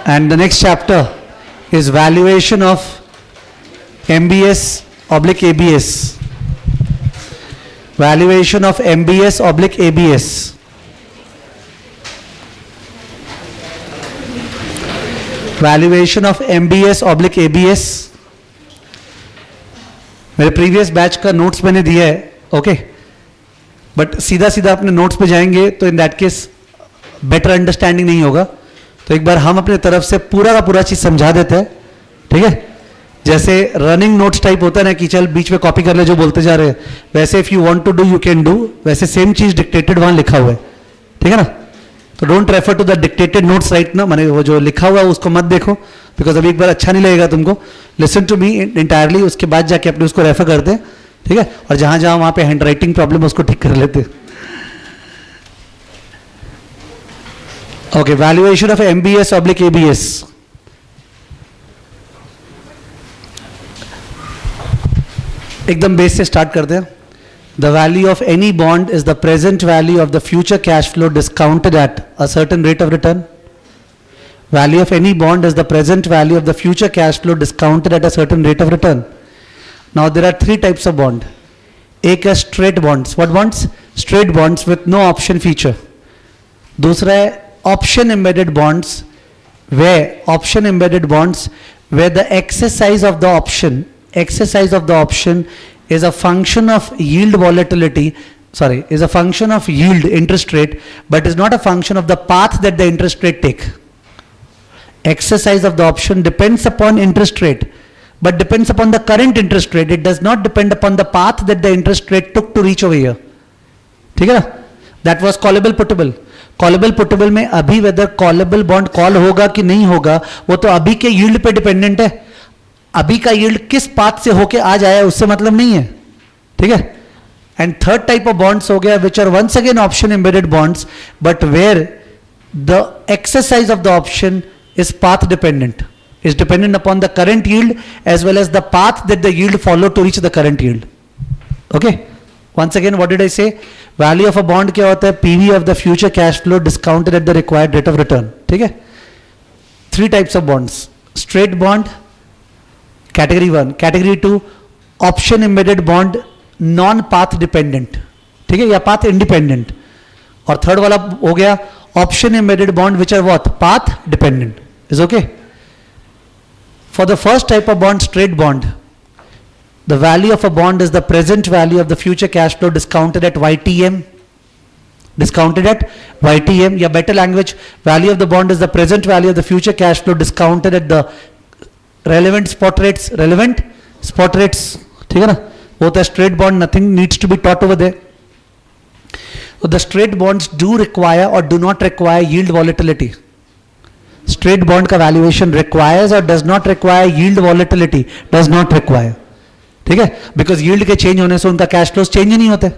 And the next chapter is valuation of MBS/ABS. Valuation of MBS/ABS. Valuation of MBS/ABS. मेरे previous batch का notes मैंने दिया है, okay, but सीधा सीधा अपने नोट्स पे जाएंगे तो in that case better understanding नहीं होगा. तो एक बार हम अपने तरफ से पूरा का पूरा चीज समझा देते हैं, ठीक है. जैसे रनिंग नोट्स टाइप होता है ना कि चल बीच में कॉपी कर ले जो बोलते जा रहे हैं, वैसे if you want to do you can do, वैसे सेम चीज डिक्टेटेड वहां लिखा हुआ है, ठीक है ना. तो don't refer to the dictated notes right ना, माने वो जो लिखा हुआ है उसको मत देखो, बिकॉज अभी एक बार अच्छा नहीं लगेगा तुमको. लिसन टू मी इंटायरली, उसके बाद जाके अपने उसको रेफर करते हैं, ठीक है. और जहां जहां वहां पे हैंड राइटिंग प्रॉब्लम उसको ठीक कर लेते हैं. Okay, valuation of MBS/ABS. एकदम बेस से स्टार्ट करते हैं. The value of any bond is the present value of the future cash flow discounted at a certain rate of return. Value of any bond is the present value of the future cash flow discounted at a certain rate of return. Now there are three types of bond. एक है straight bonds. What bonds? Straight bonds with no option feature. दूसरा है option embedded bonds, where the exercise of the option is a function of yield is a function of yield interest rate, but is not a function of the path that the interest rate take. Exercise of the option depends upon interest rate, but depends upon the current interest rate. It does not depend upon the path that the interest rate took to reach over here. ठीक है ना? That was callable puttable. Callable puttable में अभी whether callable bond call होगा कि नहीं होगा वो तो अभी के yield पे dependent है. अभी का yield किस पाथ से होके आ जाए उससे मतलब नहीं है, ठीक है. And third type of bonds हो गया which are once again option embedded bonds, but where the exercise of the option is path dependent, is dependent upon the current yield as well as the path that the yield follow to reach the current yield. Okay, once again what did I say? Value of a bond क्या होता है? PV of the future cash flow discounted at the required rate of return. ठीक है. Three types of bonds: straight bond, category 1, category 2 option embedded bond, non path dependent, ठीक है, या path independent, और third वाला हो गया option embedded bond which are what? Path dependent. Is okay. For the first type of bond, straight bond, the value of a bond is the present value of the future cash flow discounted at YTM. या better language, value of the bond is the present value of the future cash flow discounted at the relevant spot rates. ठीक है ना. वो होता है straight bond. Nothing needs to be taught over there. So the straight bonds do require or do not require yield volatility. Straight bond का valuation requires or does not require yield volatility. Does not require. ठीक है, because yield के change होने से उनका cash flows change नहीं होते.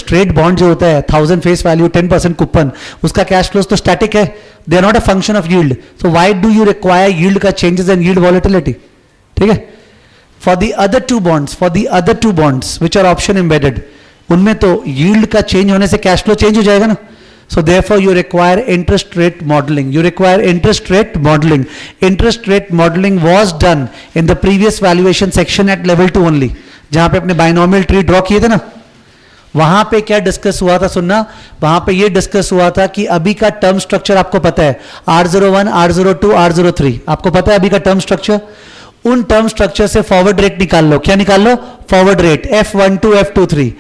Straight bond जो होता है 1000 face value 10% कूपन, उसका cash flows तो static है. They are not a function of yield. So why do you require yield का changes and yield volatility? ठीक है. For the other two bonds which are option embedded, उनमें तो yield का change होने से cash flow change हो जाएगा ना. So therefore you require interest rate modeling. Interest rate modeling was done in the previous valuation section at level 2 only. जहां पे अपने binomial tree draw किए थे ना, वहां पे क्या डिस्कस हुआ था सुनना. वहां पे ये डिस्कस हुआ था कि अभी का टर्म स्ट्रक्चर आपको पता है, R01, R02, R03, आपको पता है अभी का टर्म स्ट्रक्चर. उन टर्म स्ट्रक्चर से फॉरवर्ड रेट निकाल लो. क्या निकाल लो? Forward rate F12, F23.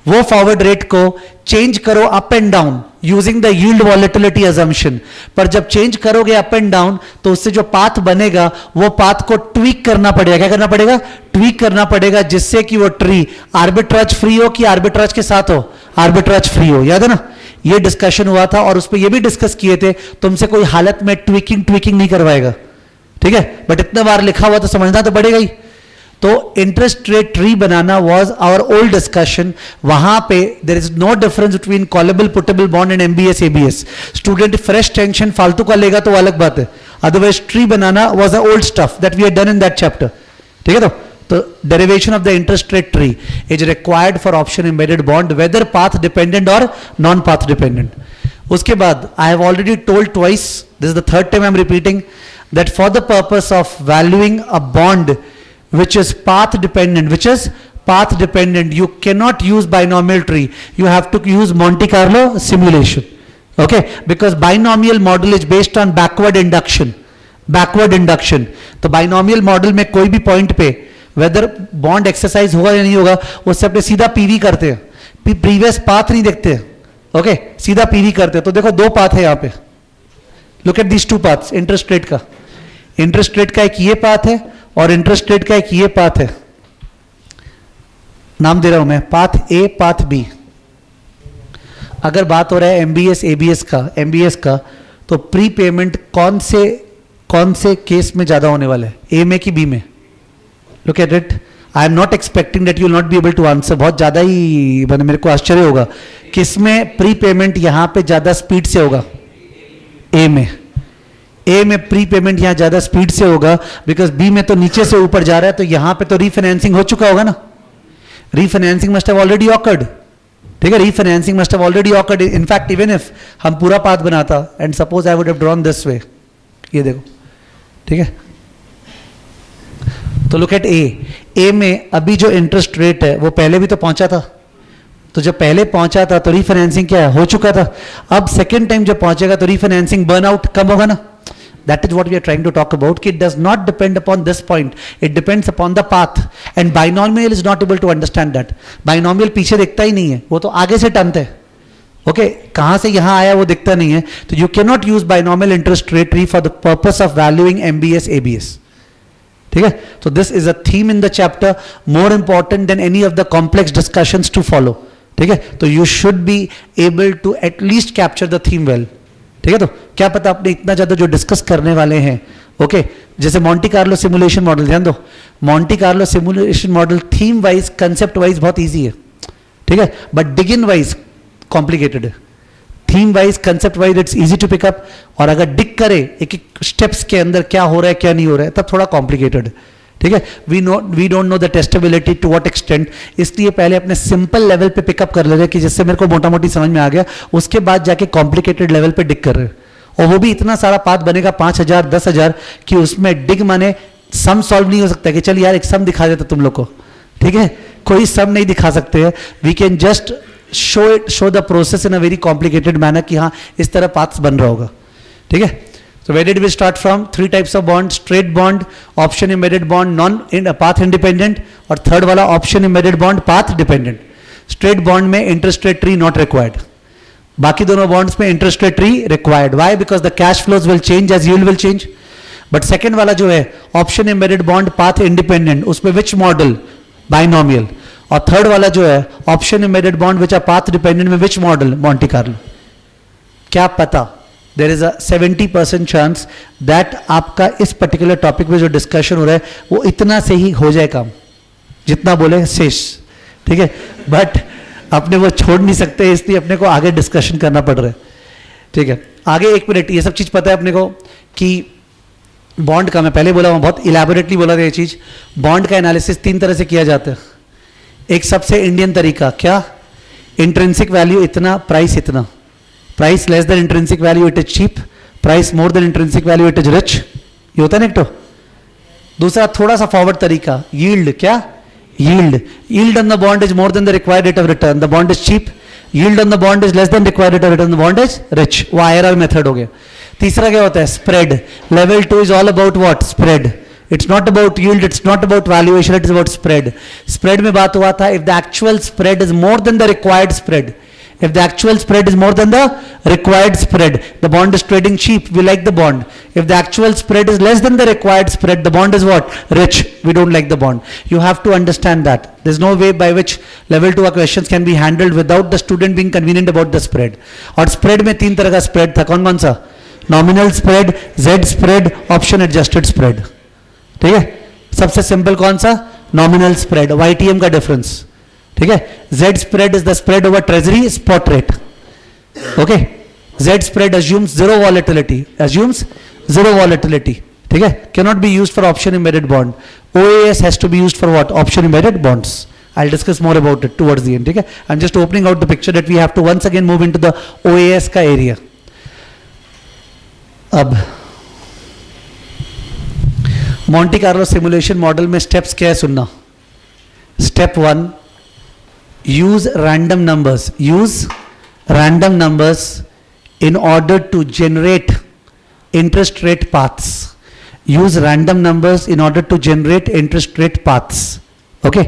वो फॉरवर्ड रेट को चेंज करो up and down using the yield volatility assumption. पर जब चेंज करोगे अप एंड डाउन तो उससे जो पाथ बनेगा वो पाथ को ट्वीक करना पड़ेगा. क्या करना पड़ेगा? ट्वीक करना पड़ेगा, जिससे कि वो ट्री आर्बिट्राज फ्री हो कि आर्बिट्राज के साथ हो? आर्बिट्राज फ्री हो. याद है ना, ये डिस्कशन हुआ था. और उस पर ये भी डिस्कस किए थे तुमसे कोई हालत में ट्वीकिंग नहीं करवाएगा, ठीक है, बट इतना बार लिखा हुआ तो समझना तो पड़ेगा ही. तो इंटरेस्ट रेट ट्री बनाना वाज आवर ओल्ड डिस्कशन. वहां पे there is no difference between callable putable bond and MBS/ABS. Student fresh tension फालतू का लेगा तो अलग बात है, अदरवाइज ट्री बनाना was a old stuff that we had done in that chapter. ठीक है. तो derivation of the interest rate tree is required for option embedded bond whether path dependent और नॉन पाथ डिपेंडेंट. उसके बाद I have already told twice this is the third time I'm repeating, that for the purpose of valuing a bond which is path dependent, you cannot use binomial tree, you have to use Monte Carlo simulation. Okay, because binomial model is based on backward induction. तो binomial model में कोई भी point पे weather bond exercise होगा या नहीं होगा, उससे अपने सीधा पीवी करते हैं, प्रीवियस पाथ नहीं देखते हैं. ओके, सीधा पीवी करते हैं. तो देखो दो पाथ है यहाँ पे, look at this two paths. Interest rate का एक ये पाथ है और इंटरेस्ट रेट का एक ये पाथ है. नाम दे रहा हूं मैं, पाथ ए पाथ बी. अगर बात हो रहा है एमबीएस एबीएस का, तो प्री पेमेंट कौन से केस में ज्यादा होने वाला है, ए में कि बी में? Look at it. I am not expecting that you will not be able to answer. बहुत ज्यादा ही मेरे को आश्चर्य होगा किसमें प्री पेमेंट यहां पे ज्यादा स्पीड से होगा. ए में प्री पेमेंट यहां ज्यादा स्पीड से होगा, बिकॉज बी में तो नीचे से ऊपर जा रहा है, तो यहां पे तो रीफाइनेंसिंग हो चुका होगा ना. Refinancing must have already awkward. ठीक है, refinancing must have already awkward. In fact even if हम पूरा पाथ बनाता and suppose I would have drawn this way, ये देखो, ठीक है. तो लुक एट ए में अभी जो इंटरेस्ट रेट है वो पहले भी तो पहुंचा था. तो जब पहले पहुंचा था तो रीफाइनेंसिंग क्या है, हो चुका था. अब सेकेंड टाइम जब पहुंचेगा तो रीफाइनेंसिंग बर्नआउट कम होगा ना. That is what we are trying to talk about. It does not depend upon this point. It depends upon the path. And binomial is not able to understand that. Binomial पीछे दिखता ही नहीं है, वो तो आगे से टर्म है. Okay, कहाँ से यहाँ आया वो दिखता नहीं है. तो you cannot use binomial interest rate tree for the purpose of valuing MBS ABS. ठीक है. So this is a theme in the chapter, more important than any of the complex discussions to follow. ठीक है. तो you should be able to at least capture the theme well. ठीक है. तो क्या पता आपने इतना ज्यादा जो डिस्कस करने वाले हैं. ओके, जैसे मॉन्टी कार्लो सिमुलेशन मॉडल, ध्यान दो. Monte Carlo simulation model theme wise, concept wise बहुत इजी है. ठीक है, बट डिगिन वाइज कॉम्प्लिकेटेड है. Theme wise, concept wise it's easy to pick up, और अगर डिग करे एक एक स्टेप्स के अंदर क्या हो रहा है क्या नहीं हो रहा है, तब थोड़ा कॉम्प्लिकेटेड है. ठीक है. We don't know the testability to what extent, इसलिए पहले अपने सिंपल लेवल पे पिकअप कर ले रहे कि जिससे मेरे को मोटा मोटी समझ में आ गया, उसके बाद जाके कॉम्प्लिकेटेड लेवल पे डिग कर रहे. और वो भी इतना सारा पाथ बनेगा 5000 10,000 कि उसमें डिग माने सम सॉल्व नहीं हो सकता कि चल यार एक सम दिखा देता तुम लोग को. ठीक है, कोई सम नहीं दिखा सकते हैं. We can just show the process in a very complicated manner कि हाँ इस तरह पाथ्स बन रहा होगा. ठीक है. So where did we start from? 3 types of bond: straight bond, option embedded bond, path independent, और third वाला option embedded bond, path dependent. Straight bond में interest rate tree not required. बाकी दोनों bonds में interest rate tree required. Why? Because the cash flows will change as yield will change. But second वाला जो है option embedded bond, path independent, उसमें which model? Binomial. और third वाला जो है option embedded bond which are path dependent में which model? Monte Carlo. क्या पता? There is a 70% chance that आपका इस पर्टिकुलर टॉपिक पे जो डिस्कशन हो रहा है वो इतना से ही हो जाए काम, जितना बोले शेष. ठीक है, बट अपने वो छोड़ नहीं सकते, इसलिए अपने को आगे डिस्कशन करना पड़ रहा है. ठीक है, आगे 1 मिनट. ये सब चीज पता है अपने को कि बॉन्ड का, मैं पहले बोला हूँ, बहुत इलेबोरेटली बोला था ये चीज. बॉन्ड का एनालिसिस 3 तरह से किया जाता है. एक सबसे इंडियन तरीका, क्या? इंट्रिंसिक वैल्यू इतना, प्राइस इतना. Price less than intrinsic value it is cheap, price more than intrinsic value it is rich. ये होता है ना एक तो. दूसरा थोड़ा सा फॉरवर्ड तरीका, यील्ड. क्या? Yield on the bond is more than the required rate of return, the bond is cheap. Yield on the bond is less than required rate of return, the bond is rich. वो IRR method हो गया. तीसरा क्या होता है? Spread. Level 2 is all about what? Spread. It's not about yield, it's not about valuation, it is about spread. Spread में बात हुआ था, if the actual spread is more than the required spread, if the actual spread is more than the required spread, the bond is trading cheap, we like the bond. If the actual spread is less than the required spread, the bond is what? Rich, we don't like the bond. You have to understand that. There's no way by which level 2 questions can be handled without the student being convenient about the spread. और spread में 3 तरह का spread था, कौन कौन सा? Nominal spread, Z spread, option adjusted spread. ठीक है, सबसे सिंपल कौन सा? नॉमिनल स्प्रेड, YTM का डिफरेंस. ठीक है, Z spread is the spread over treasury spot rate. Okay, Z spread assumes zero volatility. ठीक है, cannot be used for option embedded bond. OAS has to be used for what? Option embedded bonds. I'll discuss more about it towards the end. ठीक है, I'm just opening out the picture that we have to once again move into the OAS का area. अब Monty Carlo simulation model में steps क्या है सुनना. Step 1, use random numbers in order to generate interest rate paths. Use random numbers in order to generate interest rate paths. Okay,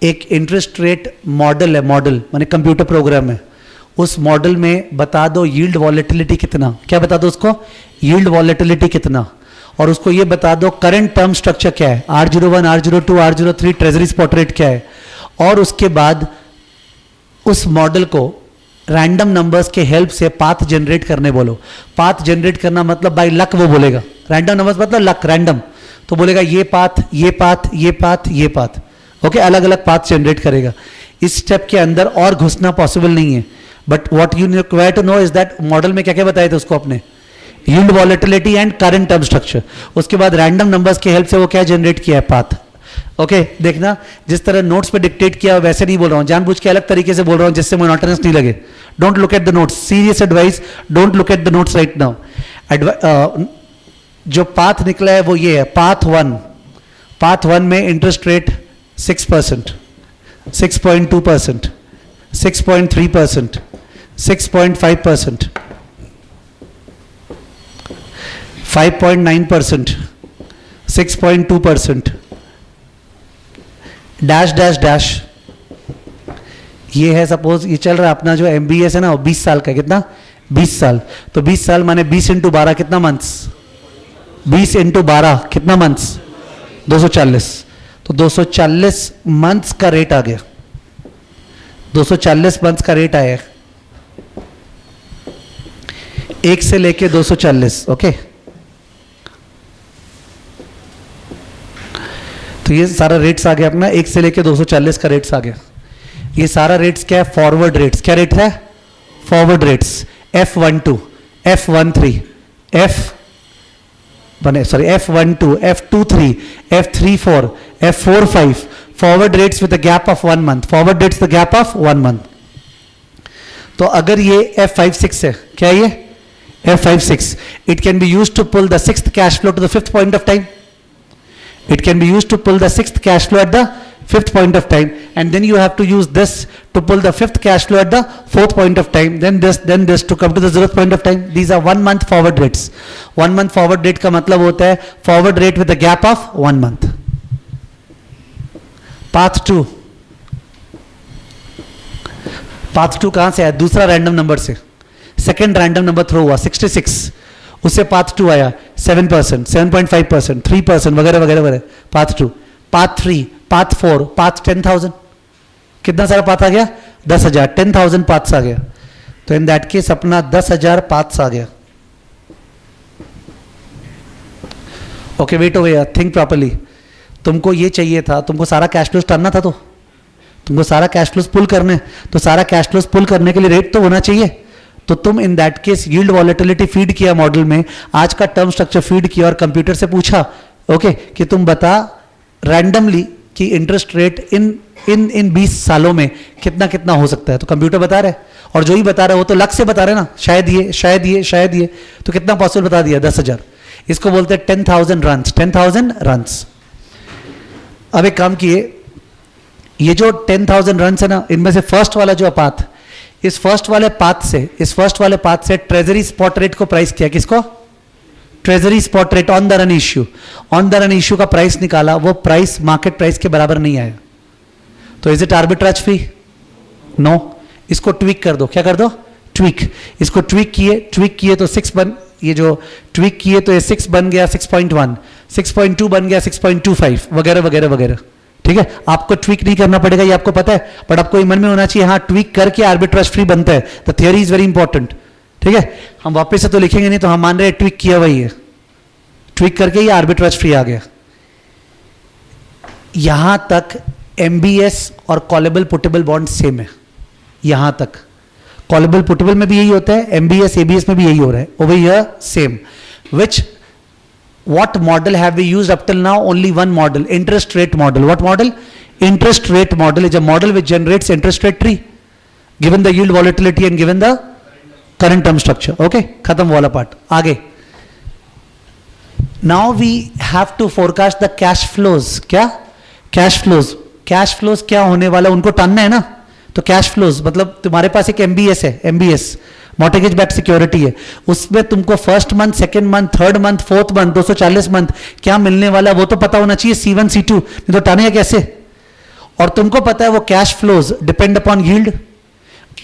एक interest rate model है, model माने computer program है. उस model में बता दो यील्ड वॉलेटिलिटी कितना, क्या बता दो उसको, यील्ड वॉलेटिलिटी कितना, और उसको ये बता दो करंट टर्म स्ट्रक्चर क्या है, R01, R02, R03 treasury spot rate क्या है, और उसके बाद उस मॉडल को रैंडम नंबर्स के हेल्प से पाथ जनरेट करने बोलो. पाथ जनरेट करना मतलब बाय लक वो बोलेगा, रैंडम नंबर्स मतलब लक, रैंडम, तो बोलेगा ये पाथ, ये पाथ, ये पाथ, ये पाथ. ओके, अलग अलग पाथ जनरेट करेगा. इस स्टेप के अंदर और घुसना पॉसिबल नहीं है, but what you require to know is that model में क्या क्या बताए थे उसको अपने, yield volatility and current term structure. उसके बाद रैंडम नंबर्स के हेल्प से वो क्या जनरेट किया है, पाथ. ओके, देखना जिस तरह नोट्स पे डिक्टेट किया वैसे नहीं बोल रहा हूं, जानबूझ के अलग तरीके से बोल रहा हूं जिससे मोनोटोनस नहीं लगे. Don't look at the notes, serious advice, don't look at the notes right now. जो पाथ निकला है वो ये है, पाथ 1. पाथ 1 में interest rate 6%, 6.2%, 6.3%, 6.5%, 5.9%, 6.2%, dash dash dash. ये है सपोज, ये चल रहा है अपना जो MBS है ना, वो 20 साल का, कितना, 20 साल. तो 20 साल माने 20 इंटू 12 कितना मंथ्स, 20 इंटू 12 कितना मंथ्स, 240. तो 240 मंथ्स का रेट आ गया, 240 मंथ्स का रेट आया 1 से लेके 240. ओके, तो ये सारा रेट्स आ गया अपना, 1 से लेके 240 का रेट्स आ गया. ये सारा रेट्स क्या है, फॉरवर्ड रेट्स. क्या रेट है, forward rates. F12, F13, F12, F23, F34, F45, forward rates with the gap of 1 month, forward rates the gap of 1 month. तो अगर ये F56 है, क्या है ये F56, it can be used to pull the 6th cash flow to the 5th point of time. It can be used to pull the 6th cash flow at the 5th point of time, and then you have to use this to pull the 5th cash flow at the 4th point of time, then this to come to the 0th point of time. These are 1 month forward rates. 1 month forward rate का मतलब होता है forward rate with a gap of 1 month. Path 2. Path 2 कहां से आया, दूसरा random number से, second random number throw हुआ 66, उससे पाथ 2 आया 7%, 7.5%, 3% वगैरह वगैरह वगैरह. Path 2, path 3, path 4, path 10,000. कितना सारा पाथ आ गया, 10,000, 10,000 पाथ्स आ गया. तो इन दैट केस अपना 10,000 पाथ्स आ गया. ओके, वेट हो गया, थिंक प्रॉपर्ली. तुमको ये चाहिए था, तुमको सारा कैश फ्लोस करना था, तो तुमको सारा कैश फ्लोस पुल करने, तो सारा कैश फ्लोस पुल करने के लिए रेट तो होना चाहिए. तो तुम इन that case yield volatility feed किया मॉडल में, आज का टर्म स्ट्रक्चर फीड किया और कंप्यूटर से पूछा, ओके, कि तुम बता रैंडमली कि इंटरेस्ट रेट इन 20 सालों में कितना कितना हो सकता है. तो कंप्यूटर बता रहा है, और जो ही बता रहा है वो तो लक से बता रहे ना, शायद ये, शायद ये, शायद ये. तो कितना पॉसिबल बता दिया, 10,000. इसको बोलते हैं 10,000 रन्स, 10,000 रन्स. अब एक काम किए, ये जो 10,000 रन्स है ना, इनमें से फर्स्ट वाला जो पाथ, इस फर्स्ट वाले पाथ से ट्रेजरी स्पॉट रेट को प्राइस किया, किसको, treasury spot rate on the run issue, on the run issue का प्राइस निकाला, वो प्राइस मार्केट प्राइस के बराबर नहीं आया. तो is it arbitrage free, no. इसको ट्विक कर दो, क्या कर दो, ट्विक. इसको ट्विक किए तो 6 बन, ये जो ट्विक किए तो ये 6 बन गया 6.1, 6.2 बन गया 6.25 वगैरह वगैरह वगैरह. ठीक है, आपको ट्विक नहीं करना पड़ेगा, ये आपको पता है, बट आपको मन में होना चाहिए, हाँ ट्विक करके आर्बिट्राज फ्री बनता है. The theory is very important. ठीक है, हम वापस से तो लिखेंगे नहीं, तो हम मान रहे हैं ट्विक किया हुआ ही है, ट्विक करके ये आर्बिट्राज फ्री आ गया. यहां तक MBS और कॉलेबल पुटेबल बॉन्ड सेम है. यहां तक कॉलेबल पुटेबल में भी यही होता है, MBS ABS में भी यही हो रहा है. Over here same. Which what model have we used up till now? Only one model, interest rate model. What model? Interest rate model is a model which generates interest rate tree given the yield volatility and given the current term structure. Okay, khatam wala part. आगे now we have to forecast the cash flows. क्या cash flows? Cash flows क्या होने वाला, उनको टानना है ना. तो cash flows मतलब तुम्हारे पास एक एमबीएस है, एमबीएस मॉर्गेज बैक्ड सिक्योरिटी है, उसमें तुमको first month, second month, third month, fourth month, 240 month क्या मिलने वाला वो तो पता होना चाहिए. C1 C2 नहीं तो टानेगा कैसे. और तुमको पता है वो cash flows depend upon yield,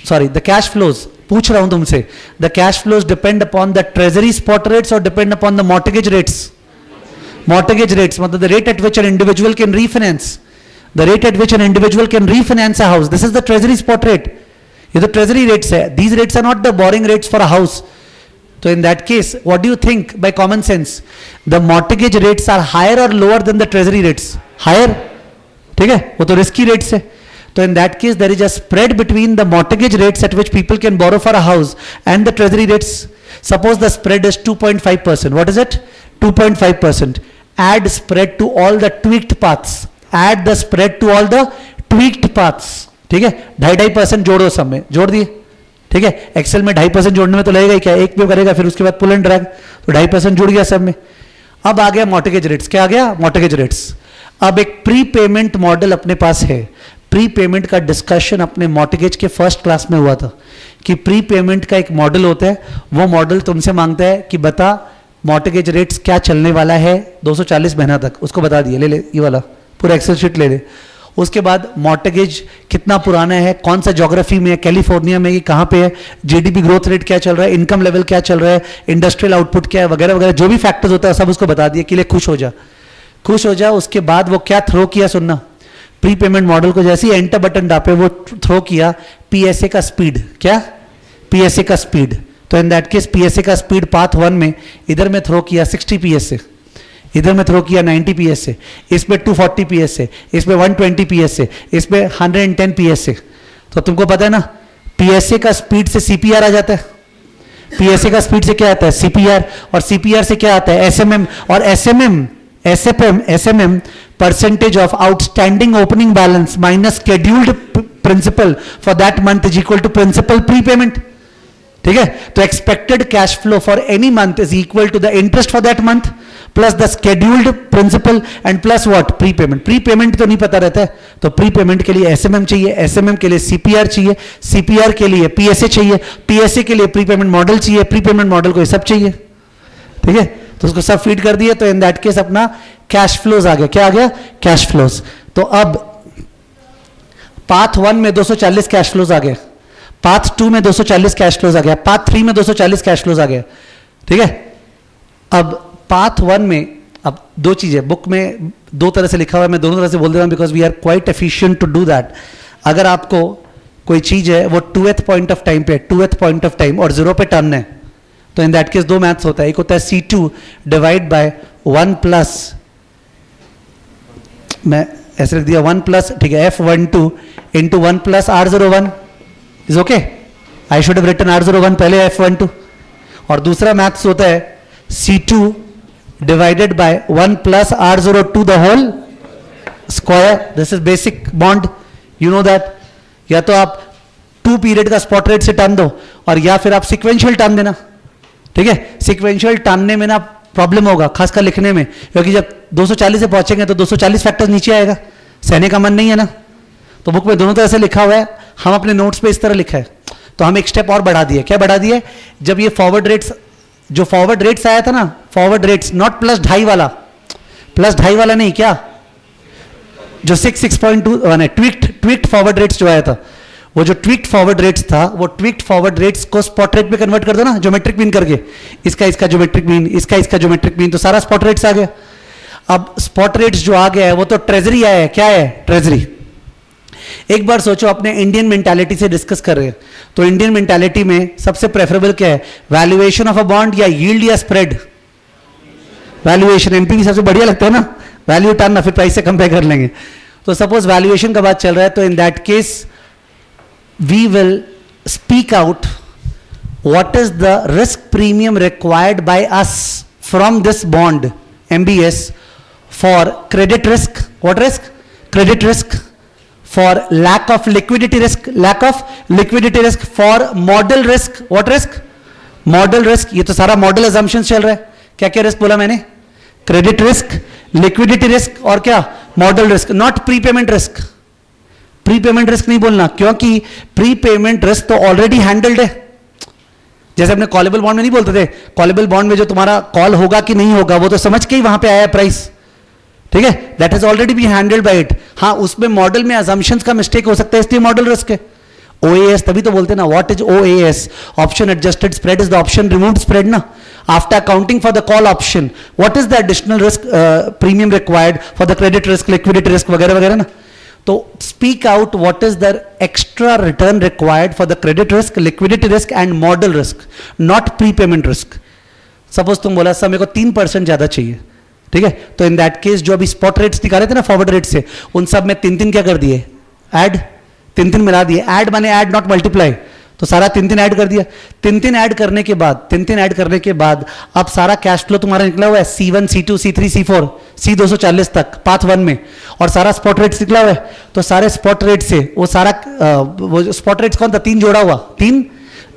sorry the cash flows पूछ रहा हूं तुमसे, the cash flows depend upon the treasury spot rates और depend upon the mortgage rates. Mortgage rates मतलब the rate at which an individual can refinance, the rate at which an individual can refinance a house. This is the treasury spot rate. ये तो treasury rates है. These rates are not the borrowing rates for a house. So in that case, what do you think by common sense? The mortgage rates are higher or lower than the treasury rates? Higher. ठीक है? वो तो risky rates है. So in that case, there is a spread between the mortgage rates at which people can borrow for a house and the treasury rates. Suppose the spread is 2.5%. What is it? 2.5%. Add spread to all the tweaked paths. Add the spread to all the tweaked paths. ठीक है, 2.5% जोड़ो सब में, जोड़ दिए. ठीक है, Excel में 2.5% जोड़ने में तो लगेगा ही क्या, एक भी करेगा फिर उसके बाद पुल एंड ड्रैग, तो 2.5% जुड़ गया सब में. अब आ गया मॉर्गेज रेट्स. क्या आ गया? Mortgage rates. अब एक प्री पेमेंट मॉडल अपने पास है. प्री पेमेंट का डिस्कशन अपने मॉर्गेज के फर्स्ट क्लास में हुआ था कि प्री पेमेंट का एक मॉडल होता है. वो मॉडल तुमसे मांगता है कि बता मॉर्गेज रेट्स क्या चलने वाला है 240 महीना तक. उसको बता दिए, ले ये वाला पूरा एक्सेल शीट ले ले. उसके बाद मॉर्गेज कितना पुराना है, कौन सा ज्योग्राफी में है, कैलिफोर्निया में, ये कहाँ पे है, जीडीपी ग्रोथ रेट क्या चल रहा है, इनकम लेवल क्या चल रहा है, इंडस्ट्रियल आउटपुट क्या है, वगैरह वगैरह जो भी फैक्टर्स होता है सब उसको बता दिए कि ले खुश हो जा, खुश हो जा. उसके बाद वो क्या थ्रो किया सुनना, प्री पेमेंट मॉडल को जैसे ही एंटर बटन दापे वो थ्रो किया पीएसए का स्पीड. क्या? पीएसए का स्पीड. तो इन दैट केस पीएसए का स्पीड पाथ 1 में इधर में थ्रो किया 60 पीएसए, इधर में थ्रो किया 90 पीएसए, इसमें 240 पीएसए, इसमें 120 पीएसए, इसमें 110 पीएसए. तो तुमको पता है ना पीएसए का स्पीड से सीपीआर आ जाता है. पीएसए का स्पीड से क्या आता है? सीपीआर. और सीपीआर से क्या आता है? एसएमएम. और SMM percentage of outstanding opening balance minus scheduled principal for that month is equal to principal prepayment. ठीक है, तो expected cash flow for any month is equal to the interest for that month plus the scheduled principal and plus what? Prepayment. Prepayment तो नहीं पता रहता है, तो pre payment के लिए एसएमएम चाहिए, एसएमएम के लिए सीपीआर चाहिए, सीपीआर के लिए पीएसए चाहिए, पीएसए के लिए प्री पेमेंट मॉडल चाहिए, प्री पेमेंट मॉडल को ये सब चाहिए. ठीक है, तो उसको सब फीड कर दिए. तो इन दैट केस अपना कैश फ्लोज आ गया. क्या आ गया? Cash flows. तो अब पाथ 1 में 240 कैश फ्लोज आ गए, पाथ 2 में 240 कैश फ्लोज आ गया, पाथ 3 में 240 कैश फ्लोज आ गया. ठीक है, अब पाथ 1 में अब दो चीजें बुक में दो तरह से लिखा हुआ है, मैं दोनों तरह से बोल देता हूं because we are quite efficient to do that. अगर आपको कोई चीज है वो 2th पॉइंट ऑफ टाइम पे, 2th पॉइंट ऑफ टाइम और 0 पे टर्न है, तो इन दैट केस दो मैथ्स होता है. एक होता है C2 डिवाइड बाय 1 प्लस, मैं ऐसे लिख दिया 1 प्लस, ठीक है, F12 into 1 plus R01 is okay. I should have written R01 पहले F12. और दूसरा मैथ्स होता है C2 divided by 1 plus R02 the whole square. This is basic bond, you know that. या तो आप 2 पीरियड का स्पॉट रेट से टर्न दो और या फिर आप सिक्वेंशियल टर्न देना. ठीक है, सिक्वेंशियल टर्नने में ना प्रॉब्लम होगा खासकर लिखने में, क्योंकि जब 240 से पहुंचेंगे तो 240 फैक्टर्स नीचे आएगा, सहने का मन नहीं है ना. तो बुक में दोनों तरह से लिखा हुआ है, हम अपने नोट्स पे इस तरह लिखा है. तो हम एक स्टेप और बढ़ा दिए. क्या बढ़ा दिए? जब ये फॉरवर्ड रेट्स, जो फॉरवर्ड रेट्स आया था ना, फॉरवर्ड रेट्स नॉट प्लस 2.5 वाला, प्लस 2.5 वाला नहीं, क्या जो 6.2 ट्विक्ड फॉरवर्ड रेट्स जो आया था, वो जो ट्विक्ड फॉरवर्ड रेट्स था, वो ट्विक्ड फॉरवर्ड रेट्स को स्पॉट रेट पे कन्वर्ट कर दो ना, ज्योमेट्रिक मीन करके, इसका ज्योमेट्रिक मीन, इसका ज्योमेट्रिक मीन, तो सारा स्पॉट रेट्स आ गया. अब स्पॉट रेट्स जो आ गया है वो तो ट्रेजरी आया है. क्या है? ट्रेजरी. एक बार सोचो, अपने इंडियन मेंटालिटी से डिस्कस कर रहे हैं, तो इंडियन मेंटालिटी में सबसे प्रेफरेबल क्या है? वैल्यूएशन ऑफ अ बॉन्ड या यील्ड या स्प्रेड? वैल्यूएशन. एनपीवी सबसे बढ़िया लगता है ना, वैल्यू टर्न ना, फिर प्राइस से कंपेयर कर लेंगे. तो सपोज वैल्यूएशन का बात चल रहा है, तो in that case we will speak out what is the risk premium required by us from this bond MBS for credit risk. What risk? Credit risk. For lack of liquidity risk, for model risk. What risk? Model risk. ये तो सारा model assumptions चल रहा है. क्या क्या risk बोला मैंने? क्रेडिट रिस्क, लिक्विडिटी रिस्क और क्या, model risk, not prepayment risk. Prepayment risk नहीं बोलना, क्योंकि प्रीपेमेंट रिस्क तो ऑलरेडी हैंडल्ड है। जैसे अपने कॉलेबल बॉन्ड में नहीं बोलते थे, कॉलेबल बॉन्ड में जो तुम्हारा कॉल होगा कि नहीं होगा वो तो समझ के ही वहां पे आया प्राइस, ठीक है, that is already be handled by it. हाँ, उसमें मॉडल में अजम्पशंस का मिस्टेक हो सकता है, इसलिए मॉडल रिस्क है। OAS तभी तो बोलते हैं ना, what is OAS, option adjusted spread is the option removed spread ना, after accounting for the call option what is the additional risk premium required for the credit risk, liquidity risk वगैरह वगैरह ना। तो speak out what is the extra return required for the credit risk, liquidity risk and model risk, not prepayment risk. Suppose तुम बोला sir मेरे को 3% ज्यादा चाहिए, ठीक है, तो इन दैट केस जो अभी स्पॉट रेट्स दिखा रहे थे ना फॉरवर्ड रेट से, उन सब में 3 क्या कर दिए, ऐड, 3 मिला दिए। ऐड माने ऐड नॉट मल्टीप्लाई, तो सारा 3 ऐड कर दिया। 3 ऐड करने के बाद, 3 ऐड करने के बाद अब सारा कैश फ्लो तुम्हारा निकला हुआ है C1 C2 C3 C4 C240 तक पाथ 1 में, और सारा स्पॉट रेट्स निकला हुआ है। तो सारे स्पॉट रेट से वो सारा वो स्पॉट रेट्स कौन था, 3 जोड़ा हुआ, 3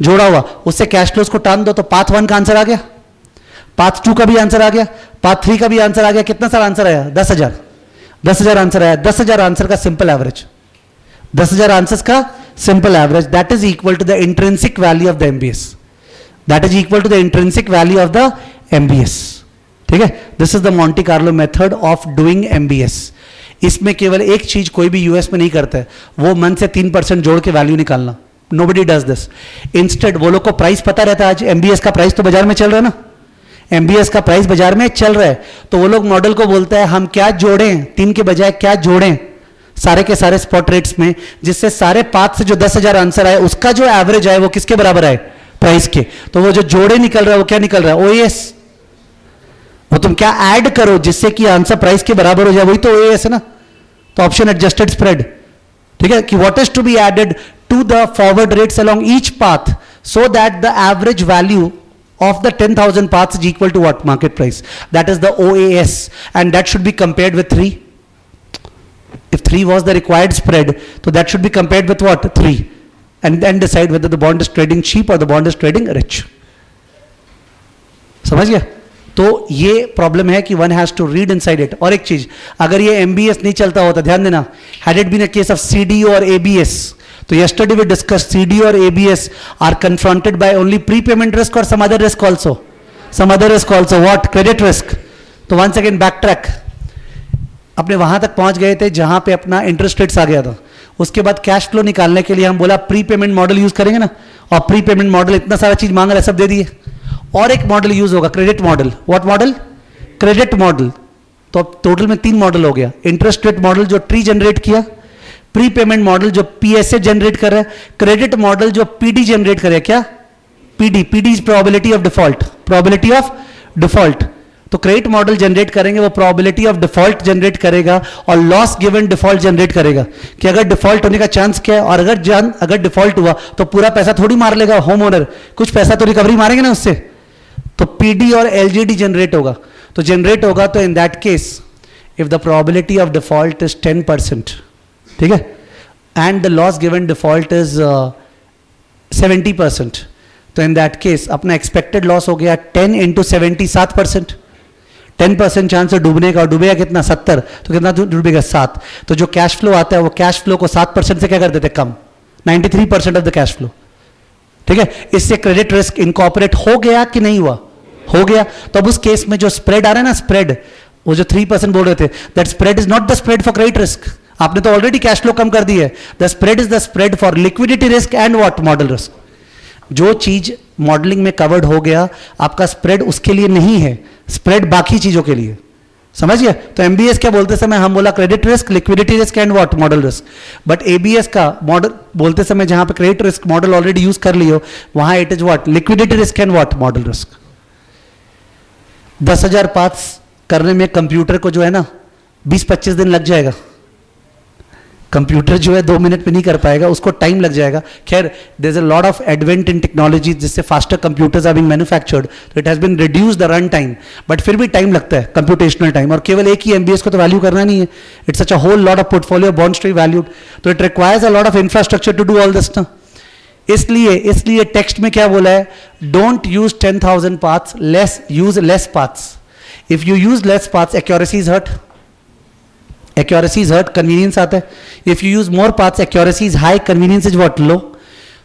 जोड़ा हुआ, उससे कैश फ्लोज को टान दो तो पाथ 1 का आंसर आ गया, पाथ 2 का भी आंसर आ गया, पाथ 3 का भी आंसर आ गया। कितना सारा आंसर आया, 10,000 आंसर आया। 10,000 आंसर का सिंपल एवरेज, 10,000 आंसर्स का simple average, that is equal to the intrinsic value of the MBS, that is equal to the intrinsic value of the MBS, ठीक है। This is the Monte Carlo method of doing MBS। इसमें केवल एक चीज कोई भी US में नहीं करता है, वो मन से 3% जोड़ के वैल्यू निकालना, नोबडी डज दिस। इंस्टेड वो लोग को प्राइस पता रहता है, आज MBS का प्राइस तो बाजार में चल रहा है ना, MBS का प्राइस बाजार में चल रहा है, तो वो लोग मॉडल को बोलता है हम क्या जोड़ें, 3 के बजाय क्या जोड़ें सारे के सारे स्पॉट रेट्स में, जिससे सारे पाथ से जो 10,000 आंसर आए उसका जो एवरेज आए वो किसके बराबर आए, प्राइस के। तो वो जो जोड़े निकल रहा है वो क्या निकल रहा है, OAS। वो तुम क्या ऐड करो जिससे कि आंसर प्राइस के बराबर हो जाए, वही तो OAS है ना। तो ऑप्शन एडजस्टेड स्प्रेड, ठीक है, कि what is to be added to the forward rates along each path so that the average value of the 10,000 paths is equal to what, market price, that is the OAS, and that should be compared with 3. If 3 was the required spread, so that should be compared with what, 3, and then decide whether the bond is trading cheap or the bond is trading rich. समझ गया? तो ये problem है कि one has to read inside it. और एक चीज, अगर ये MBS नहीं चलता होता, ध्यान देना, had it been a case of CD और ABS, तो yesterday we discussed CD or ABS are confronted by only prepayment risk or some other risk also, what, credit risk। तो once again backtrack, अपने वहां तक पहुंच गए थे जहां पे अपना इंटरेस्ट रेट्स आ गया था। उसके बाद कैश फ्लो निकालने के लिए हम बोला प्रीपेमेंट मॉडल यूज करेंगे ना, और प्रीपेमेंट मॉडल इतना सारा चीज मांग रहा है, सब दे दिए। और एक मॉडल यूज होगा, credit model. What model, credit model. तो अब टोटल में 3 मॉडल हो गया, इंटरेस्ट रेट मॉडल जो ट्री जनरेट किया, प्रीपेमेंट मॉडल जो PSA जनरेट कर रहा है, क्रेडिट मॉडल जो PD जनरेट करे, क्या PD is probability of default, probability of default. तो क्रेडिट मॉडल जनरेट करेंगे, वो प्रोबेबिलिटी ऑफ डिफॉल्ट जनरेट करेगा और लॉस गिवन डिफॉल्ट जनरेट करेगा, कि अगर डिफॉल्ट होने का चांस क्या है, और अगर डिफॉल्ट हुआ तो पूरा पैसा थोड़ी मार लेगा होम ओनर, कुछ पैसा तो रिकवरी मारेंगे ना उससे। तो PD और LGD जनरेट होगा, तो जनरेट होगा तो in that case if the probability of default is 10%, ठीक है, and the loss given default is 70%, तो इन दैट केस अपना एक्सपेक्टेड लॉस हो गया 10 into 70, 7%। 10% चांस है डूबने का, और डूबेगा कितना, 70, तो कितना डूबेगा, 7। तो जो कैश फ्लो आता है वो कैश फ्लो को 7% से क्या कर देते, कम, 93% ऑफ द कैश फ्लो, ठीक है। इससे क्रेडिट रिस्क इनकॉर्पोरेट हो गया कि नहीं हुआ, हो गया। तो अब उस केस में जो स्प्रेड आ रहा है ना, स्प्रेड, वो जो 3% बोल रहे थे, that spread is not the spread for credit risk, आपने तो ऑलरेडी कैश फ्लो कम कर दी है। The spread is the spread for liquidity risk and what, model risk. जो चीज मॉडलिंग में कवर्ड हो गया, आपका स्प्रेड उसके लिए नहीं है, स्प्रेड बाकी चीजों के लिए, समझ गया। तो MBS क्या बोलते समय हम बोला credit risk, liquidity risk and what, model risk. But ABS का मॉडल बोलते समय जहां पे credit risk model already use कर लियो, वहां it is what, liquidity risk and what, model risk. 10,000 paths करने में कंप्यूटर को जो है ना 20-25 दिन लग जाएगा। कंप्यूटर जो है 2 मिनट में नहीं कर पाएगा, उसको टाइम लग जाएगा। खैर, there is a lot of advent in technology, जिससे faster computers are being manufactured, तो it has been reduce the run time, but फिर भी टाइम लगता है, कंप्यूटेशनल टाइम। और केवल एक ही MBS को तो वैल्यू करना नहीं है, it's such a whole lot of portfolio bonds to be valued, तो it requires a lot of infrastructure to do all this ना। इसलिए टेक्स्ट में क्या बोला है, don't use 10,000 paths, use less paths. If you use less paths, accuracy is hurt. Accuracy is hurt, convenience आता है. If you use more paths, accuracy is high, convenience is what? Low.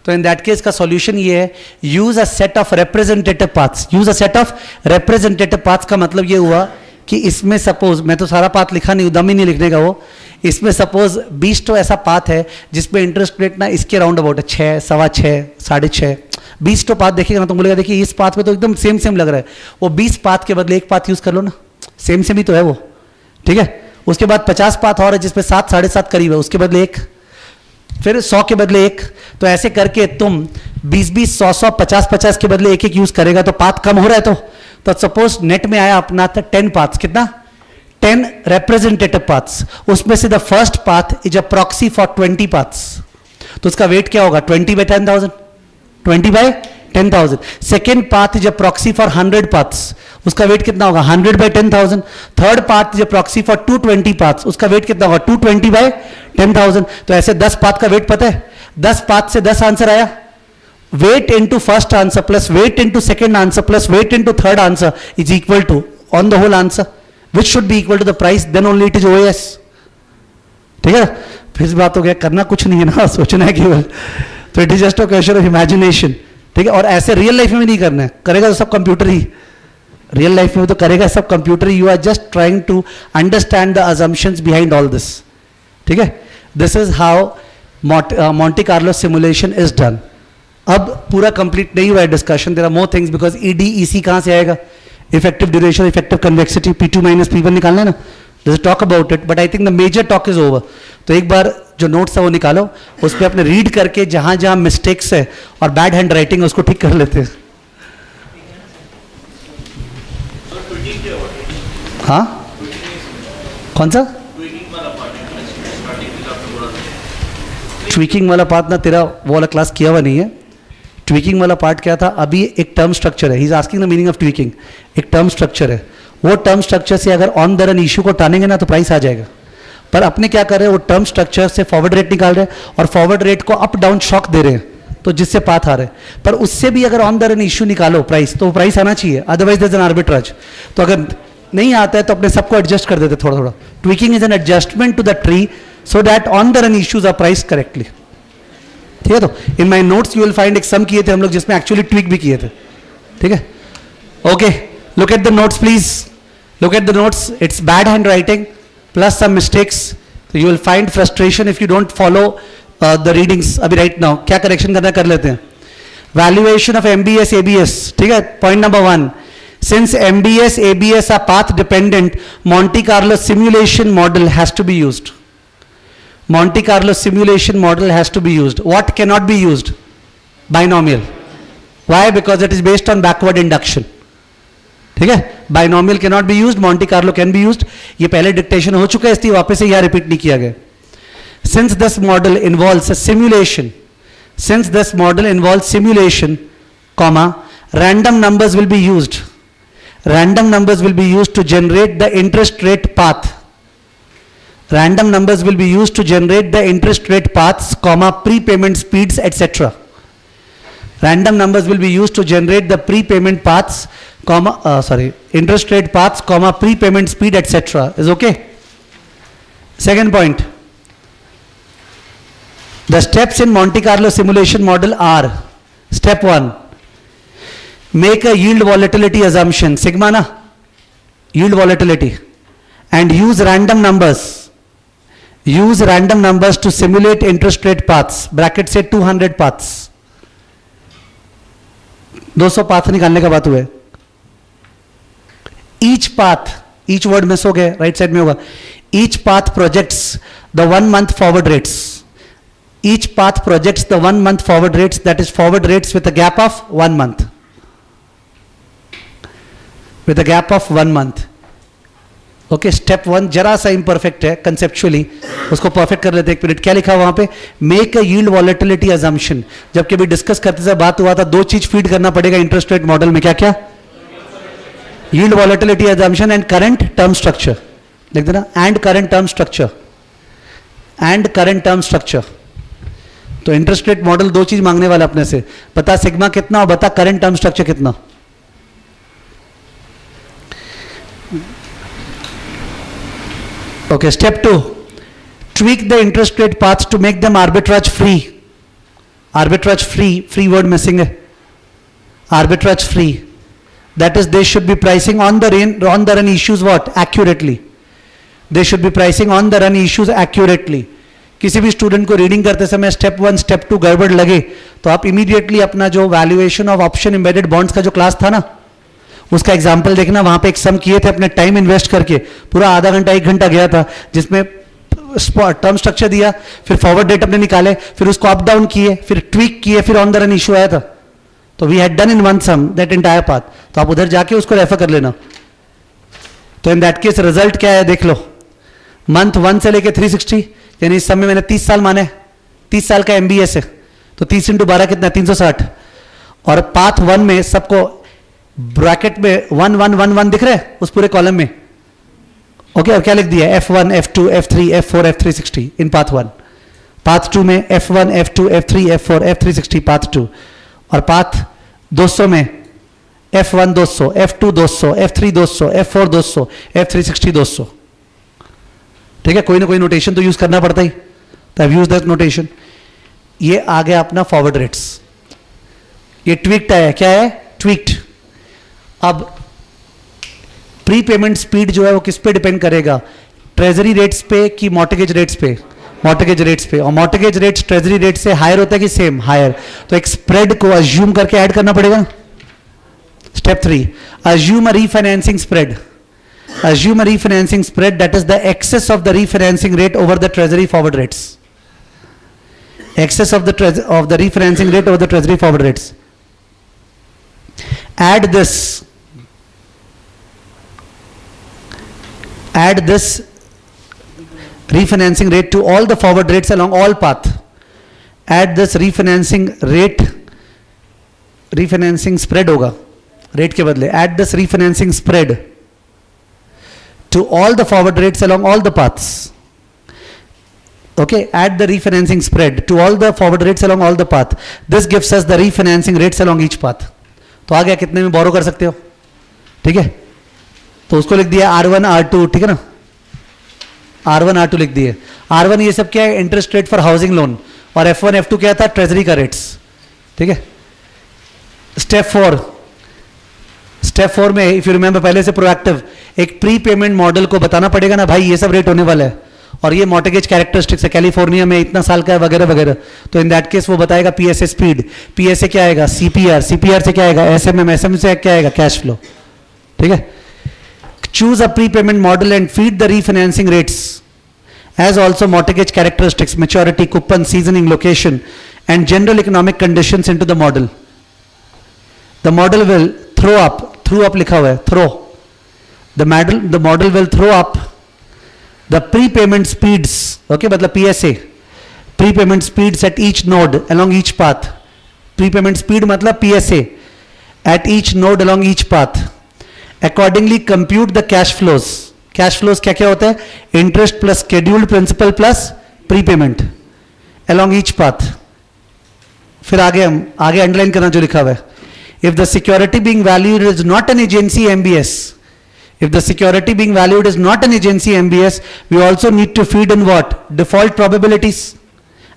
तो in that case का solution ये है, use a set of representative paths. Use a set of representative paths का मतलब ये हुआ कि इसमें सपोज, मैं तो सारा पाथ लिखा नहीं, दम ही नहीं लिखने का वो, इसमें सपोज 20 तो ऐसा पाथ है जिसमें इंटरेस्ट रेट ना इसके राउंड अबाउट है 6, 6.25, 6.5. 20 तो पाथ देखेगा ना तो बोलेगा देखिए इस पाथ में तो एकदम सेम सेम लग रहा है. वो 20 पाथ के बदले एक पाथ यूज कर लो ना, सेम सेम ही तो है वो. ठीक है. उसके बाद 50 पाथ और है जिसमें 7, 7.5 करीब है, उसके बदले एक, फिर 100 के बदले एक. तो ऐसे करके तुम 20-20, 100-100, 50-50 के बदले एक एक यूज करेगा तो पाथ कम हो रहा है. तो सपोज नेट में आया अपना था 10 पाथ्स. कितना? 10 representative paths. उसमें से the first path is a proxy for 20 paths. तो उसका वेट क्या होगा? 20 by 10,000. 20 by 10,000. Second path is a proxy for 100 paths. उसका वेट कितना होगा? 100 by 10,000. Third path is a proxy for 220 paths. उसका वेट कितना होगा? 220 by 10,000. तो ऐसे 10 पाथ का वेट पता है? 10 पाथ से 10 आंसर आया. Weight into first answer plus weight into second answer plus weight into third answer is equal to on the whole answer, which should be equal to the price, then only it is OAS. ठीक है. फिर बात हो गया, करना कुछ नहीं है ना, सोचना है केवल. तो it is just a question of imagination. ठीक है. और ऐसे रियल लाइफ में नहीं करना है, करेगा तो सब कंप्यूटर ही. रियल लाइफ में तो करेगा सब computer. You are just trying to understand the assumptions behind all this. ठीक है. This is how Monte Carlo simulation is done. अब पूरा कंप्लीट नहीं हुआ है discussion, there are more things because ED EC कहां से आएगा? Effective duration, effective convexity, P2 minus P1 निकालना है ना. This talk about it, but I think the major talk is over. तो एक बार जो नोट्स है वो निकालो, उस पर अपने रीड करके जहां जहां मिस्टेक्स है और बैड हैंड राइटिंग है उसको ठीक कर लेते हैं. हाँ, कौन सा ट्वीकिंग वाला पार्ट? ना तेरा वो वाला क्लास किया हुआ नहीं है. ट्वीकिंग वाला पार्ट क्या था? अभी एक टर्म स्ट्रक्चर है. He is asking the meaning of tweaking. एक टर्म स्ट्रक्चर है, वो टर्म स्ट्रक्चर से अगर ऑन द रन इशू को टानेंगे ना तो प्राइस आ जाएगा. पर अपने क्या कर रहे हैं, वो टर्म स्ट्रक्चर से फॉरवर्ड रेट निकाल रहे हैं और फॉरवर्ड रेट को अप डाउन शॉक दे रहे हैं, तो जिससे पाथ आ रहे हैं. पर उससे भी अगर ऑन द रन इशू निकालो प्राइस, तो प्राइस आना चाहिए, otherwise there is an arbitrage. तो अगर नहीं आता है तो अपने सबको एडजस्ट कर देते थोड़ा थोड़ा. Tweaking is an adjustment to the tree so that on the run issues are price correctly. ठीक है. तो in my notes you will find एक सम किए थे हम लोग जिसमें एक्चुअली ट्वीक भी किए थे. ठीक है. Okay, look at the notes please. Look at the notes. It's bad handwriting plus some mistakes. You will find frustration if you don't follow the readings. अभी राइट नाउ क्या correction करना कर लेते हैं. Valuation of MBS ABS. ठीक है. Point number 1, since MBS ABS are path dependent, Monte Carlo simulation model has to be used. Monte Carlo simulation model has to be used. What cannot be used? Binomial. Why? Because it is based on backward induction. ठीक है. Binomial cannot be used, Monte Carlo can be used. ये पहले dictation हो चुका है इसलिए वापस से यहाँ रिपीट नहीं किया गया. Since this model involves a simulation, since this model involves simulation, comma, random numbers will be used. Random numbers will be used to generate the interest rate path. Random numbers will be used to generate the interest rate paths, comma, prepayment speeds, etc. Random numbers will be used to generate the prepayment paths, comma, interest rate paths, comma, prepayment speed, etc. Is okay? Second point. The steps in Monte Carlo simulation model are: step 1, make a yield volatility assumption, sigma na, yield volatility, and use random numbers. Use random numbers to simulate interest rate paths. Bracket से 200 paths. 200 path निकालने का बात हुआ है. Each path, each word miss हो गया, right side में होगा. Each path projects the 1 month forward rates. Each path projects the 1 month forward rates, that is forward rates with a gap of 1 month. With a gap of 1 month. Okay. Step 1 जरा सा imperfect है conceptually, उसको perfect कर लेते हैं. एक minute. क्या लिखा वहां पे? Make a yield volatility assumption. जबकि अभी डिस्कस करते समय बात हुआ था 2 चीज फीड करना पड़ेगा इंटरेस्ट रेट मॉडल में. क्या क्या? Yield volatility assumption and current term structure. लिख देना. And current term structure. And current term structure. तो इंटरेस्ट रेट मॉडल 2 चीज मांगने वाला अपने से. बता सिग्मा कितना और बता करंट टर्म स्ट्रक्चर कितना. Okay, step 2, tweak the interest rate paths to make them arbitrage free. Arbitrage free, free word missing hai. Arbitrage free. That is, they should be pricing on the run issues what? Accurately. They should be pricing on the run issues accurately. किसी भी student को reading करते समय step 1 step 2 गड़बड़ लगे तो आप immediately अपना जो valuation of option embedded bonds का जो क्लास था ना, उसका एग्जांपल देखना. वहां पे एक सम किए थे अपने टाइम इन्वेस्ट करके, पूरा आधा घंटा 1 घंटा गया था, जिसमें टर्म स्ट्रक्चर दिया, फिर फॉरवर्ड डेट अपने निकाले, फिर उसको अप डाउन किए, फिर ट्वीक किए, फिर ऑन द रन इशू आया था. तो we had done in one sum that entire path. तो आप उधर जाके उसको रेफर कर लेना. तो इन दैट केस रिजल्ट क्या है देख लो. मंथ 1 से लेके 360, यानी इस समय मैंने 30 साल माने, 30 साल का एमबीएस है, तो 30 इंटू 12 कितना, 360. और पाथ 1 में सबको ब्रैकेट में 1 1 1 1 दिख रहा है उस पूरे कॉलम में. ओके, और क्या लिख दिया, F1 F2 F3 F4 F360 इन पाथ 1. पाथ 2 में F1 F2 F3 F4 F360 path 2. और पाथ 200 में F1 200 F2 200 F3 200 F4 200 F360 200. ठीक है, कोई ना कोई नोटेशन तो यूज करना पड़ता ही, तो आई यूज दैट नोटेशन. ये आ गया अपना फॉरवर्ड रेट्स. ये ट्वीक्ड है, क्या है, ट्वीक्ड. अब प्रीपेमेंट स्पीड जो है वो किस पे डिपेंड करेगा, ट्रेजरी रेट्स पे कि मॉर्टगेज रेट्स पे, मॉर्टगेज रेट्स पे. और मॉर्टगेज रेट्स ट्रेजरी रेट से हायर होता है कि सेम, हायर. तो एक स्प्रेड को अज्यूम करके ऐड करना पड़ेगा. Step 3, assume a refinancing spread. Assume a refinancing spread, that is the excess of the refinancing rate over the treasury forward rates. Excess of the refinancing rate over the treasury forward rates. Add this refinancing rate to all the forward rates along all path. Add this refinancing rate, refinancing spread होगा, rate के बदले. Add this refinancing spread to all the forward rates along all the paths. Okay, add the refinancing spread to all the forward rates along all the path. This gives us the refinancing rates along each path. तो आ गया कितने में बोरो कर सकते हो. ठीक है, तो उसको लिख दिया R1 R2. ठीक है ना, R1 R2 लिख दिए. R1 ये सब क्या है, interest rate for housing loan, और F1 F2 क्या था, ट्रेजरी का रेट्स. ठीक है. स्टेप 4 में इफ यू रिमेंबर पहले से प्रोएक्टिव, एक प्री पेमेंट मॉडल को बताना पड़ेगा ना, भाई ये सब रेट होने वाला है और ये मॉर्टगेज कैरेक्टरिस्टिक्स है, कैलिफोर्निया में इतना साल का है वगैरह वगैरह. तो इन दैट केस वो बताएगा पीएसए स्पीड, पीएसए क्या आएगा, सीपीआर, सीपीआर से क्या आएगा, एसएमएम, एसएमएम से क्या आएगा, कैश फ्लो. ठीक है. Choose a pre payment model and feed the refinancing rates as also mortgage characteristics, maturity, coupon, seasoning, location and general economic conditions into the model. The model will throw up लिखा हुआ है, throw. The model will throw up the prepayment speeds, okay, मतलब PSA, prepayment speeds at each node along each path. Prepayment speed मतलब PSA at each node along each path. Accordingly compute the cash flows. Cash flows क्या क्या होता है, interest plus scheduled principal plus prepayment along each path. फिर आगे underline करना जो लिखा हुआ है. If the security being valued is not an agency MBS, if the security being valued is not an agency MBS, we also need to feed in what, default probabilities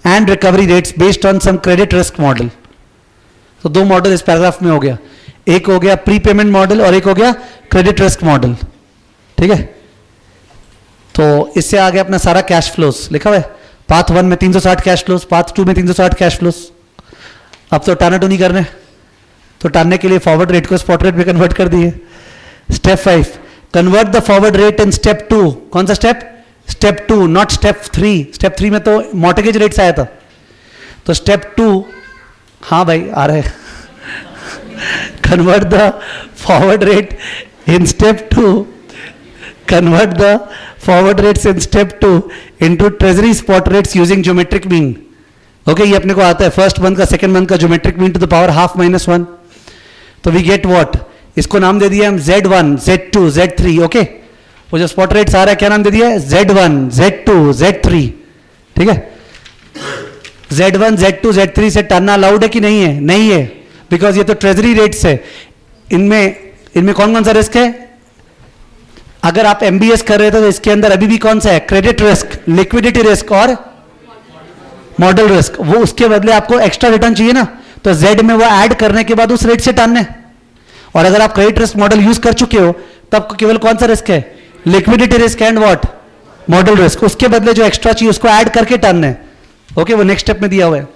and recovery rates based on some credit risk model. तो 2 model इस paragraph में हो गया. एक हो गया prepayment model और एक हो गया क्रेडिट रिस्क मॉडल. ठीक है. तो इससे आगे अपना सारा कैश फ्लोज लिखा हुआ है. पाथ 1 में 360 कैश फ्लोज, पाथ 2 में 360 कैश फ्लोज. अब तो टाना टूनी करने, तो टानने के लिए फॉरवर्ड रेट को स्पॉट रेट में कन्वर्ट कर दिए. Step 5, convert the forward rate in step 2. कौन सा step, step 2, not step 3. Step 3 में तो मॉर्टगेज रेट्स आया था. तो स्टेप 2, हाँ भाई आ रहे. Convert the forward rate in step 2. Convert the forward rates in step 2 into treasury spot rates using geometric mean. Okay, ये अपने को आता है फर्स्ट मंथ का, सेकंड मंथ का geometric mean to the power half minus 1. तो we get what, इसको नाम दे दिया हम Z1, Z2, Z3. ओके, वो जो स्पॉट रेट्स आ रहा है क्या नाम दे दिया है, Z1, Z2, Z3. ठीक है. Z1, Z2, Z3 से टर्ना अलाउड है कि नहीं है, नहीं है, बिकॉज ये तो ट्रेजरी रेट्स है. इनमें कौन कौन सा रिस्क है, अगर आप एमबीएस कर रहे थे तो इसके अंदर अभी भी कौन सा है, क्रेडिट रिस्क, लिक्विडिटी रिस्क और मॉडल रिस्क। वो उसके बदले आपको एक्स्ट्रा रिटर्न चाहिए ना, तो जेड में वो ऐड करने के बाद उस रेट से टालने। और अगर आप क्रेडिट रिस्क मॉडल यूज कर चुके हो तब केवल कौन सा रिस्क है, liquidity risk and what, model risk. उसके बदले जो एक्स्ट्रा चाहिए उसको ऐड करके टालना है। ओके, वो नेक्स्ट स्टेप में दिया हुआ है।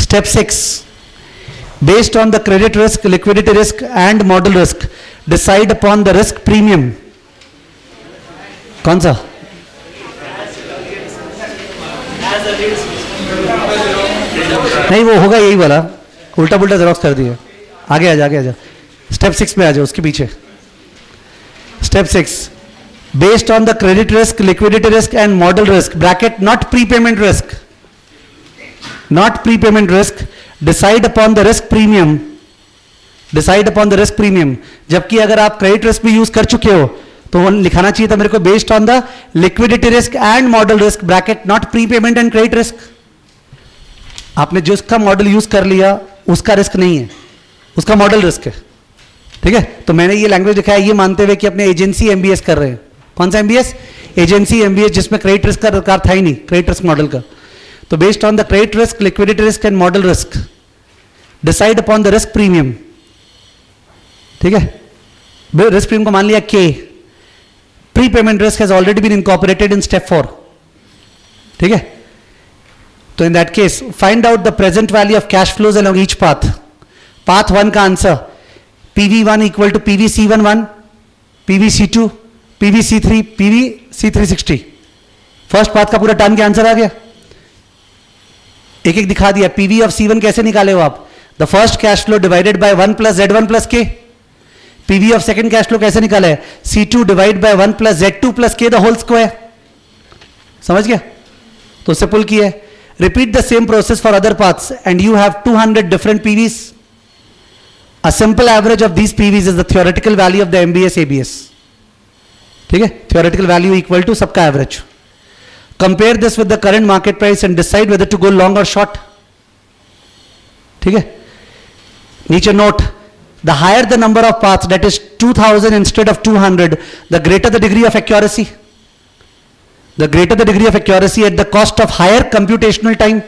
Step 6, based on the credit risk, liquidity risk and model risk decide upon the risk premium. कौन सा, नहीं वो होगा यही वाला, उल्टा पुल्टा जेरोक्स कर दिया। आगे आ जा, आगे आ जा, स्टेप 6 में आ जाओ, उसके पीछे। Step 6, based on the credit risk, liquidity risk and model risk bracket not prepayment risk, not prepayment risk decide upon the risk premium, decide upon the risk premium. जबकि अगर आप क्रेडिट रिस्क भी use कर चुके हो तो वो लिखाना चाहिए था मेरे को, based on the liquidity risk and model risk bracket not prepayment and credit risk. आपने जिसका मॉडल यूज कर लिया उसका रिस्क नहीं है, उसका मॉडल रिस्क है। ठीक है, तो मैंने ये लैंग्वेज लिखा है ये मानते हुए कि अपने एजेंसी एमबीएस कर रहे हैं। कौन सा एमबीएस, एजेंसी एमबीएस, जिसमें क्रेडिट रिस्क का दरकार था ही नहीं, क्रेडिट रिस्क मॉडल का। तो based on the credit risk, liquidity risk and model risk decide upon the risk premium. ठीक है, रिस्क प्रीमियम को मान लिया के, prepayment risk has already been incorporated in step 4। ठीक है, तो in that case find out the present value of cash flows along each path. Path 1 का answer PV1 equal to PVC11, PVC2, PVC3, PVC360। First path का पूरा term के answer आ गया, एक एक दिखा दिया। PV ऑफ C1 कैसे निकाले हो आप, the first cash flow divided by 1 plus Z1 plus K। PV of second cash flow कैसे निकाला है, C2 divide by 1 plus Z2 plus K the whole square. समझ गया, तो उससे पुल किया है। Repeat the same process for other paths and you have 200 different PVs. A simple average of these PVs is the theoretical value of the MBS ABS. ठीक है, theoretical value equal to सबका average. Compare this with the current market price and decide whether to go long or short. ठीक है, नीचे note, the higher the number of paths, that is 2000 instead of 200, the greater the degree of accuracy. The greater the degree of accuracy at the cost of higher computational time.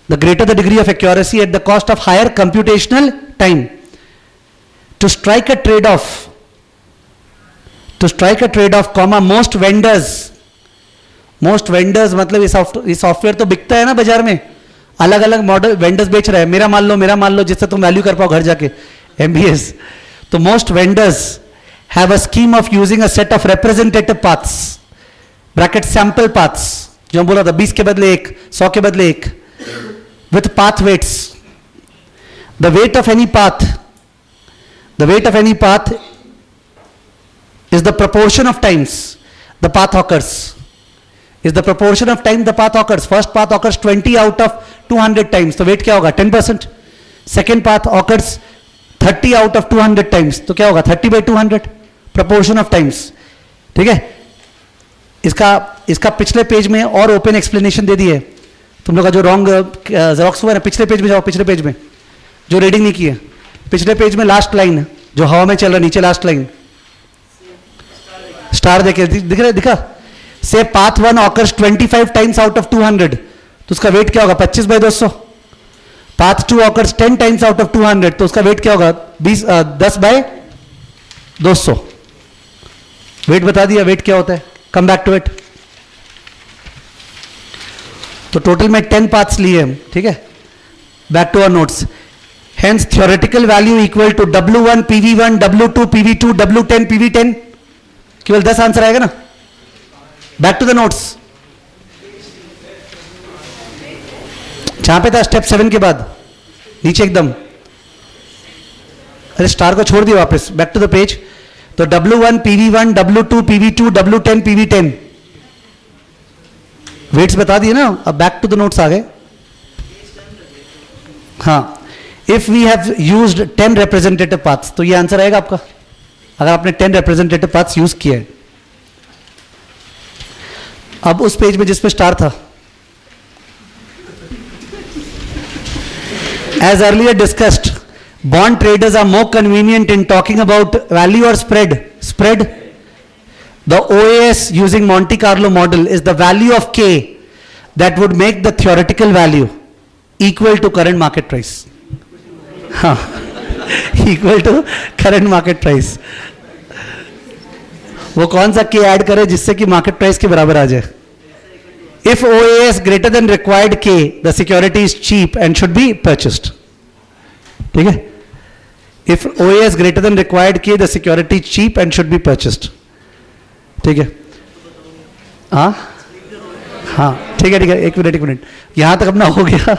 The greater the degree of accuracy at the cost of higher computational time. To strike a trade-off, comma, most vendors मतलब ये software तो बिकता है ना बाजार में, अलग अलग मॉडल वेंडर्स बेच रहे हैं, मेरा मान लो जिससे तुम वैल्यू कर पाओ घर जाके एमबीएस। तो most vendors have a scheme of using a set of representative paths, bracket sample paths, जो हम बोला था 20 के बदले 1, 100 के बदले 1, with path weights. The weight of any path is the proportion of times the path occurs, first path occurs 20 out of 200 times, तो wait क्या होगा 10%। Second path occurs 30 out of 200 times, तो क्या होगा 30/200, proportion of times। ठीक है, इसका पिछले पेज में और ओपन एक्सप्लेनेशन दे दी है। तुम लोग का जो रॉन्ग जेरोक्स हुआ है ना, पिछले पेज में जाओ, पिछले पेज में जो रीडिंग नहीं की है, पिछले पेज में लास्ट लाइन जो हवा में चल रहा है, नीचे लास्ट लाइन स्टार देखे दिखा से path 1 occurs 25 times out of 200, तो उसका वेट क्या होगा 25/200। Path 2 occurs 10 times out of 200, तो उसका वेट क्या होगा 10/200। वेट बता दिया, वेट क्या होता है, कम बैक टू इट। तो टोटल में 10 पाथ्स लिए हम। ठीक है, back to our notes. Hence theoretical value equal to W1 PV1, W2 PV2, W10 PV10। केवल 10 आंसर आएगा ना। बैक टू द नोट्स, जहां पे था स्टेप 7 के बाद नीचे एकदम, अरे स्टार को छोड़ दिया वापस, बैक टू द पेज। तो W1 PV1, W2 PV2, W10 PV10 weights बता दिए ना। अब बैक टू द नोट्स आ गए। हाँ, if we have used 10 representative paths, तो ये आंसर आएगा आपका, अगर आपने 10 रिप्रेजेंटेटिव पाथ्स यूज किए हैं। अब उस पेज में जिसपे स्टार था, as earlier discussed Bond traders are more convenient in talking about value or spread? Spread. The OAS using Monte Carlo model is the value of K that would make the theoretical value equal to current market price. हाँ, equal to current market price. वो कौन सा K add करे जिससे कि market price के बराबर आ जाए? If OAS greater than required K, the security is cheap and should be purchased. ठीक है? If OAS greater than required K, the security is cheap and should be purchased. ठीक है? हाँ ठीक है, एक मिनट यहाँ तक अपना हो गया,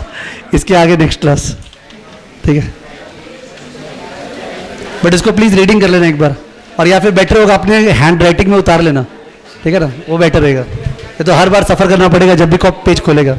इसके आगे नेक्स्ट क्लास. ठीक है, बट इसको प्लीज रीडिंग कर लेना एक बार, और या फिर बेटर होगा अपने हैंड राइटिंग में उतार लेना. ठीक है ना, वो बेटर रहेगा. ये तो हर बार सफर करना पड़ेगा जब भी पेज खोलेगा.